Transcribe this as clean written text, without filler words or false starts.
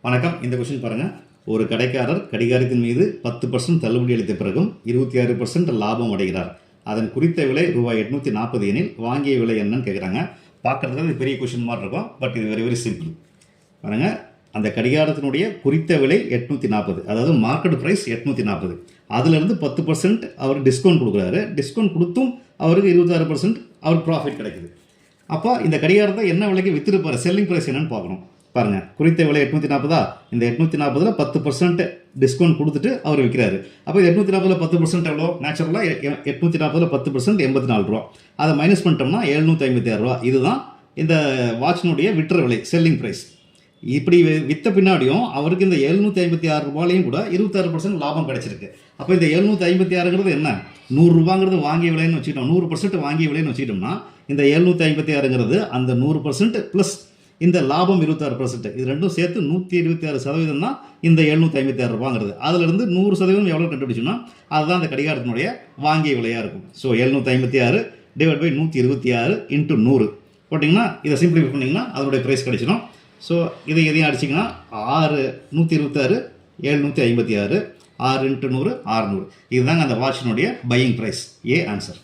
வணக்கம். இந்த கொஸ்டின் பாருங்கள். ஒரு கடைக்காரர் கடிகாரத்தின் மீது 10% தள்ளுபடி அளித்த பிறகும் 26% லாபம் அடைகிறார். அதன் குறித்த விலை ரூபாய் 840 எனில் வாங்கிய விலை என்னன்னு கேட்குறாங்க. பார்க்குறதுக்கு இது பெரிய கொஸ்டின் மாதிரி இருக்கும். பட் இது வெரி வெரி சிம்பிள். பாருங்கள், அந்த கடிகாரத்தினுடைய குறித்த விலை 840, அதாவது மார்க்கெட் ப்ரைஸ் 840. அதுலேருந்து 10% அவர் டிஸ்கவுண்ட் கொடுக்குறாரு. டிஸ்கவுண்ட் கொடுத்தும் அவருக்கு 26% அவருக்கு ப்ராஃபிட் கிடைக்குது. அப்போ இந்த கடிகாரத்தை என்ன விலைக்கு விற்றுருப்பார், செல்லிங் ப்ரைஸ் என்னன்னு பார்க்கணும். பாருங்கள், குறித்த விலை 840. இந்த 840 10% டிஸ்கவுண்ட் கொடுத்துட்டு அவர் விற்கிறாரு. அப்போ இது 840 10% எவ்வளோ? நேச்சுரலாக 840 10% 84 ரூபா. அதை மைனஸ் பண்ணிட்டோம்னா 756 ரூபா. இதுதான் இந்த வாட்சினுடைய விற்ற விலை, செல்லிங் ப்ரைஸ். இப்படி விற்ற பின்னாடியும் அவருக்கு இந்த 756 ரூபாயிலையும் கூட 26% லாபம் கிடைச்சிருக்கு. அப்போ இந்த 756ங்கிறது என்ன? 100 ரூபாங்கிறது வாங்கிய விலைன்னு வச்சுக்கிட்டோம். 100% வாங்கிய விலைன்னு வச்சுக்கிட்டோம்னா இந்த 756ங்கிறது அந்த 100% ப்ளஸ் இந்த லாபம் 26%, இது ரெண்டும் சேர்த்து 126% தான் இந்த 756 ரூபாங்கிறது. அதிலிருந்து 100% எவ்வளோ கண்டுபிடிச்சோம்னா அதுதான் அந்த கடிகாரத்தினுடைய வாங்கிய விலையாக இருக்கும். ஸோ 756 டிவைட் பை 126 இன்ட்டு 100 போட்டிங்கன்னா, இதை சிம்பிளிஃபை பண்ணிங்கன்னா அதனுடைய ப்ரைஸ் கிடைச்சிடும். ஸோ இதை எதையும் அடிச்சிங்கன்னா 126 756 6 இன்ட்டு 100 600. இதுதாங்க அந்த வாட்சினுடைய பையிங் ப்ரைஸ். A answer.